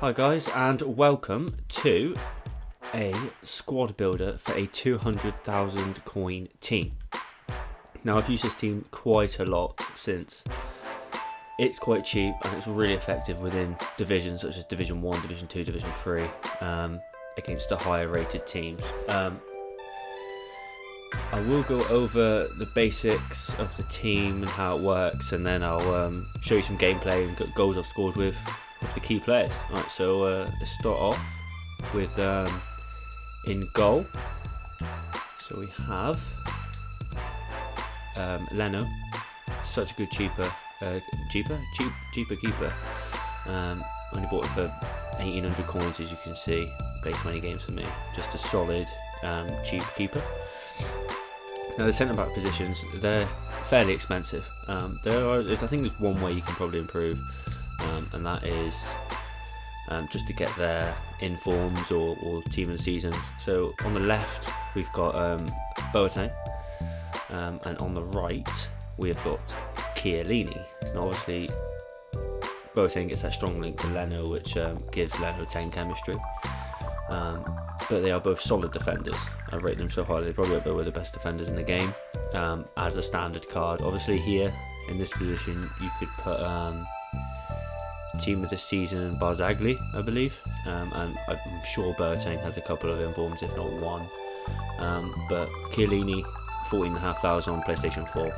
Hi guys, and welcome to a squad builder for a 200,000 coin team. Now I've used this team quite a lot since it's quite cheap and it's really effective within divisions such as Division 1, Division 2, Division 3 against the higher rated teams. I will go over the basics of the team and how it works, and then I'll show you some gameplay and goals I've scored with the key players. Right, so let's start off with in goal. So we have Leno, such a good cheaper keeper. Only bought him for 1,800 coins, as you can see. Played 20 games for me. Just a solid cheap keeper. Now the centre back positions, they're fairly expensive. I think there's one way you can probably improve, and that is just to get their informs or team of the seasons. So on the left we've got Boateng, and on the right we've got Chiellini. Now obviously Boateng gets that strong link to Leno, which gives Leno 10 chemistry. But they are both solid defenders. I rate them so highly. They're probably up there with the best defenders in the game as a standard card. Obviously here in this position you could put team of the season Barzagli, I believe, and I'm sure Boateng has a couple of informs, if not one. But Chiellini 14,500 on PlayStation 4,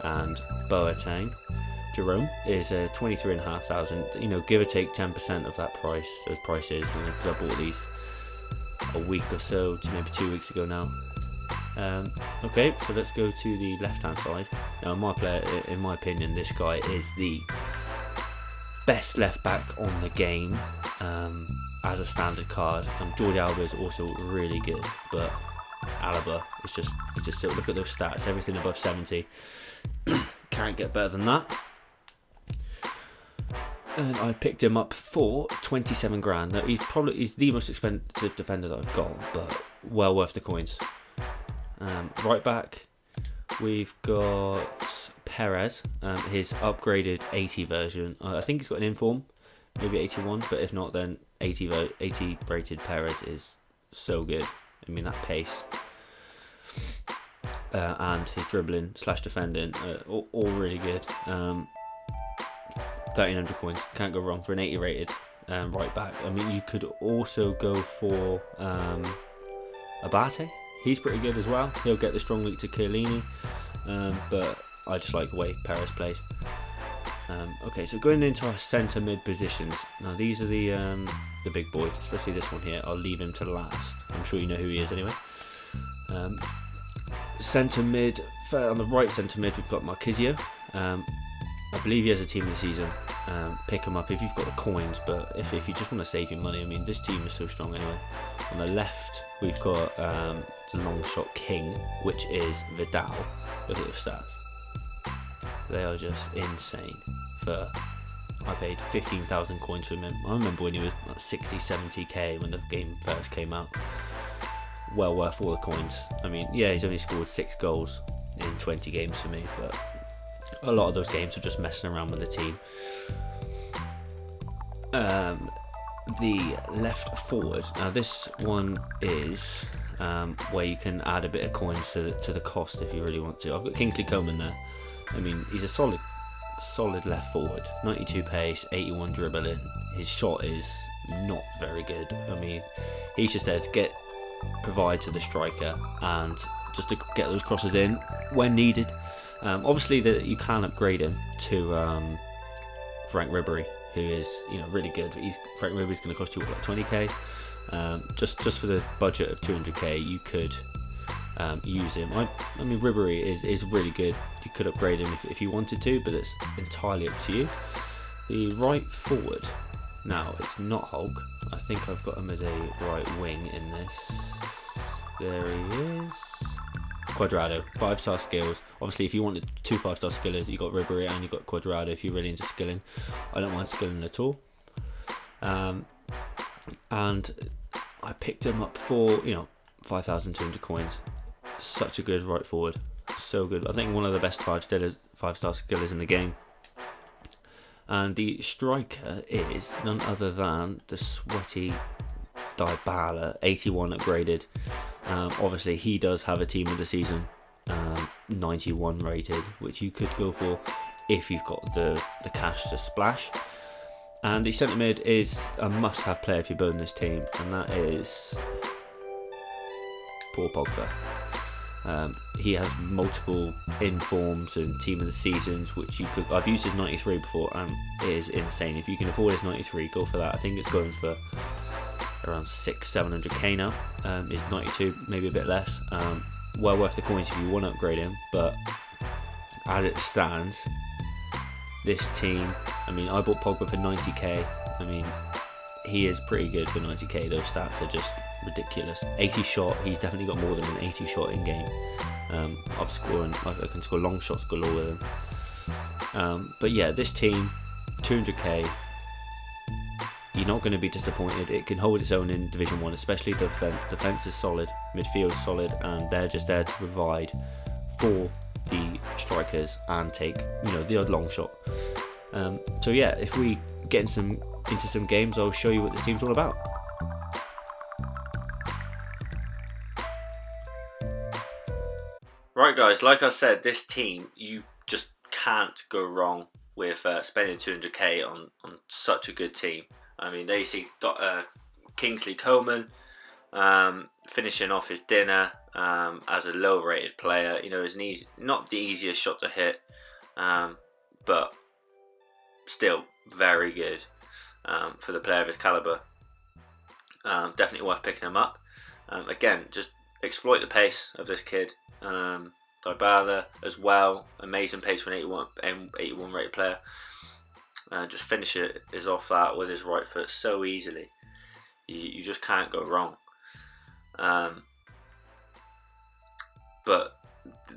and Boateng Jerome is 23,500. You know, give or take 10% of that price. Those prices, because I bought these a week or so to maybe 2 weeks ago now. Okay, so let's go to the left-hand side. Now, in my opinion, this guy is the best left back on the game as a standard card. Jordi Alba is also really good, but Alaba is just still, look at those stats. Everything above 70 can't get better than that. And I picked him up for 27 grand. Now he's the most expensive defender that I've got, but well worth the coins. Right back, we've got Perez, his upgraded 80 version. I think he's got an inform, maybe 81, but if not, then 80 rated Perez is so good. I mean, that pace and his dribbling / defending, all really good. 1,300 coins, can't go wrong for an 80 rated right back. I mean, you could also go for Abate. He's pretty good as well. He'll get the strong link to Chiellini, but I just like the way Perez plays. Okay, so going into our centre mid positions. Now these are the big boys, especially this one here. I'll leave him to last. I'm sure you know who he is anyway. Centre mid, on the right centre mid, we've got Marquisio. I believe he has a team of the season. Pick him up if you've got the coins, but if you just want to save your money, I mean, this team is so strong anyway. On the left, we've got the long shot king, which is Vidal. Look at those stats. They are just insane. I paid 15,000 coins for him. I remember when he was like 60, 70k when the game first came out. Well worth all the coins. I mean, yeah, he's only scored 6 goals in 20 games for me, but a lot of those games are just messing around with the team. The left forward. Now this one is where you can add a bit of coins to the cost if you really want to. I've got Kingsley Coman there. I mean, he's a solid left forward. 92 pace, 81 dribbling. His shot is not very good. I mean, he's just there to provide to the striker and just to get those crosses in when needed. Obviously, you can upgrade him to Frank Ribery, who is really good. Frank Ribery's going to cost you like 20k. Just for the budget of 200k, you could use him. I mean, Ribery is really good. You could upgrade him if you wanted to, but it's entirely up to you. The right forward. Now it's not Hulk. I think I've got him as a right wing in this. There he is. Quadrado, 5-star skills. Obviously, if you wanted 2 5-star skillers, you got Ribery and you got Quadrado. If you're really into skilling, I don't mind skilling at all. And I picked him up for 5,200 coins. Such a good right forward, so good. I think one of the best 5-star skillers in the game. And the striker is none other than the sweaty Dybala, 81 upgraded. Obviously, he does have a team of the season, 91 rated, which you could go for if you've got the cash to splash. And the centre mid is a must-have player if you're building this team, and that is poor Pogba. He has multiple informs and team of the seasons, which you could. I've used his 93 before, and it is insane. If you can afford his 93, go for that. I think it's going for around 600-700k now. His 92, maybe a bit less. Well worth the coins if you want to upgrade him, but as it stands, this team, I mean, I bought Pogba for 90k. I mean, he is pretty good for 90k. Those stats are just ridiculous. 80 shot, he's definitely got more than an 80 shot in game. I'm scoring, I can score long shots galore with him. But yeah, this team, 200k, you're not going to be disappointed. It can hold its own in Division 1, especially defence is solid, midfield is solid, and they're just there to provide for the strikers and take, the odd long shot. So yeah, if we get into some games, I'll show you what this team's all about. Right guys, like I said, this team, you just can't go wrong with spending 200k on such a good team. I mean, they see Kingsley Coman finishing off his dinner as a low-rated player. It's not the easiest shot to hit, but still very good for the player of his caliber. Definitely worth picking him up. Again, just exploit the pace of this kid. Dybala as well, amazing pace for an 81 rated player. Just finish it is off that with his right foot so easily. You just can't go wrong. But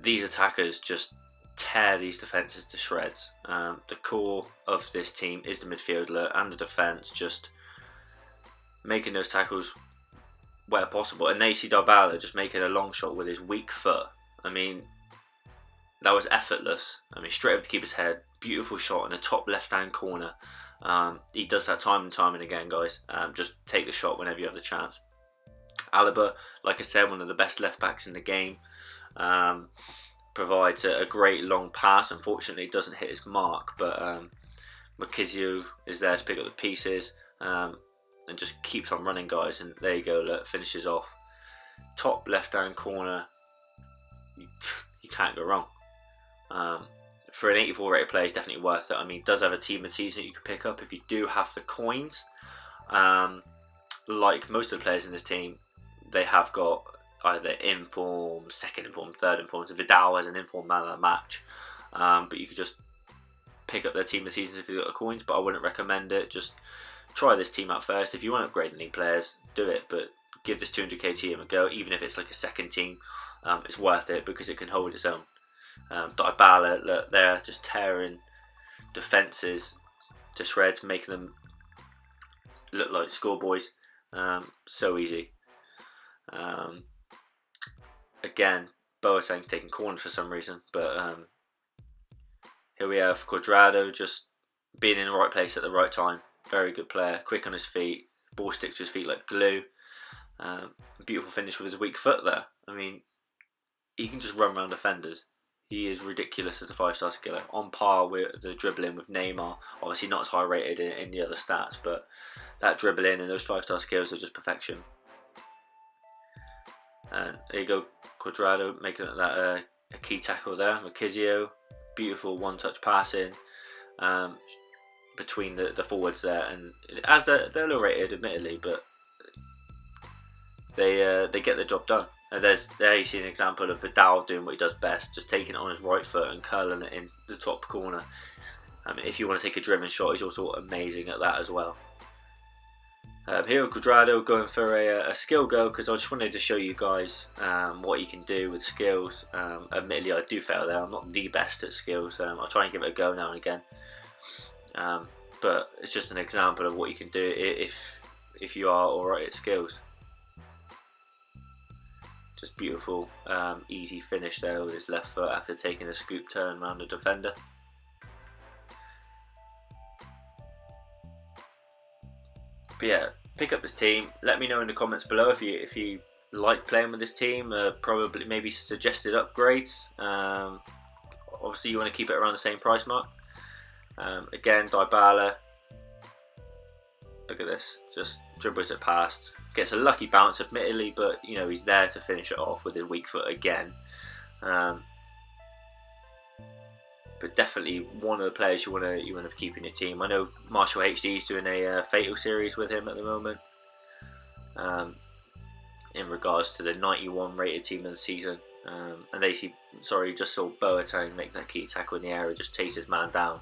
these attackers just tear these defences to shreds. The core of this team is the midfielder and the defence, just making those tackles where possible. And they see Dybala just making a long shot with his weak foot. I mean, that was effortless. I mean, straight over the keeper's head. Beautiful shot in the top left-hand corner. He does that time and time and again, guys. Just take the shot whenever you have the chance. Alaba, like I said, one of the best left-backs in the game. Provides a great long pass. Unfortunately, it doesn't hit his mark, but Marquisio is there to pick up the pieces and just keeps on running, guys. And there you go, look, finishes off. Top left-hand corner. You can't go wrong. For an 84 rated player, it's definitely worth it. I mean, he does have a team of season that you can pick up if you do have the coins. Like most of the players in this team, they have got either inform, second inform, third inform. So Vidal has an inform man of the match, but you could just pick up their team of seasons if you've got the coins. But I wouldn't recommend it. Just try this team out first. If you want to upgrade any players, do it. But give this 200k team a go, even if it's like a second team. It's worth it because it can hold its own. Dybala, look, they're just tearing defences to shreds, making them look like schoolboys. So easy. Again, Boateng's taking corners for some reason, but here we have Cuadrado just being in the right place at the right time. Very good player, quick on his feet, ball sticks to his feet like glue. Beautiful finish with his weak foot there. I mean, he can just run around defenders. He is ridiculous as a 5-star skiller, on par with the dribbling with Neymar. Obviously not as high rated in the other stats, but that dribbling and those 5-star skills are just perfection. And there you go, Cuadrado making that a key tackle there. Marquisio, beautiful one-touch passing between the forwards there, and as they're low rated, admittedly, but they get the job done. And there you see an example of Vidal doing what he does best, just taking it on his right foot and curling it in the top corner. I mean, if you want to take a driven shot, he's also amazing at that as well. Here Cuadrado going for a skill go, because I just wanted to show you guys what you can do with skills. Admittedly, I do fail there. I'm not the best at skills. I'll try and give it a go now and again. But it's just an example of what you can do if you are alright at skills. Just beautiful, easy finish there with his left foot after taking a scoop turn around the defender. But yeah, pick up this team. Let me know in the comments below if you like playing with this team. Probably maybe suggested upgrades. Obviously, you want to keep it around the same price mark. Again, Dybala. Look at this, just dribbles it past. Gets a lucky bounce, admittedly, but you know he's there to finish it off with his weak foot again. But definitely one of the players you want to keep in your team. I know Marshall HD is doing a Fatal series with him at the moment. In regards to the 91 rated team of the season, and just saw Boateng make that key tackle in the area, just chase his man down.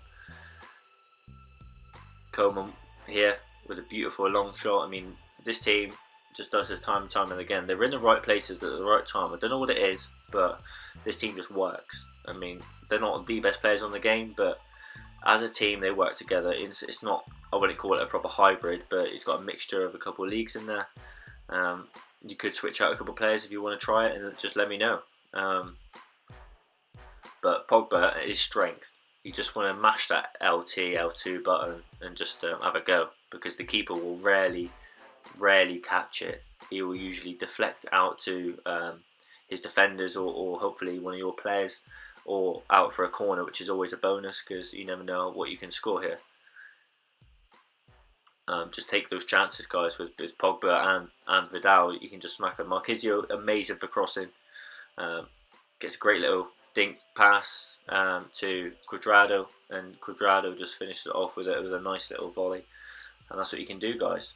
Coleman here with a beautiful long shot. I mean, this team just does this time and time and again. They're in the right places at the right time. I don't know what it is, but this team just works. I mean, they're not the best players on the game, but as a team they work together. It's not, I wouldn't call it a proper hybrid, but it's got a mixture of a couple of leagues in there. You could switch out a couple of players if you want to try it, and just let me know. But Pogba, his strength, you just want to mash that LT, L2 button and just have a go, because the keeper will rarely catch it. He will usually deflect out to his defenders or hopefully one of your players, or out for a corner, which is always a bonus because you never know what you can score here. Just take those chances, guys, with Pogba and Vidal. You can just smack them. Marquisio, amazing for crossing. Gets a great little dink pass to Cuadrado, and Cuadrado just finishes it off with a nice little volley. And that's what you can do, guys.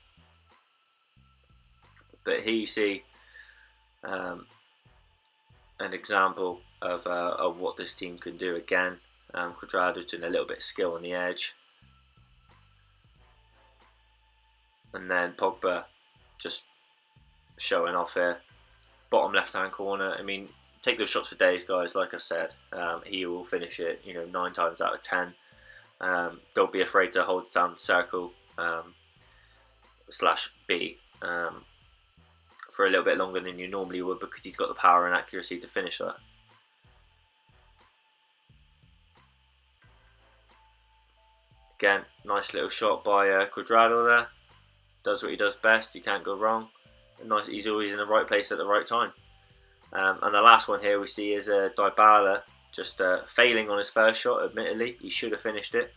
But here you see an example of what this team can do again. Cuadrado's doing a little bit of skill on the edge. And then Pogba just showing off here. Bottom left hand corner. I mean, take those shots for days, guys. Like I said, he will finish it, 9 times out of 10. Don't be afraid to hold down circle /B for a little bit longer than you normally would, because he's got the power and accuracy to finish that. Again, nice little shot by Cuadrado there. Does what he does best. You can't go wrong. Nice, he's always in the right place at the right time. And the last one here we see is Dybala just failing on his first shot. Admittedly, he should have finished it,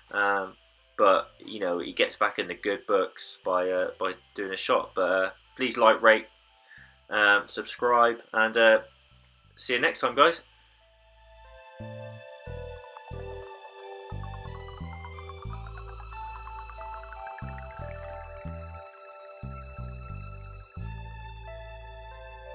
but he gets back in the good books by doing a shot. But please like, rate, subscribe, and see you next time, guys.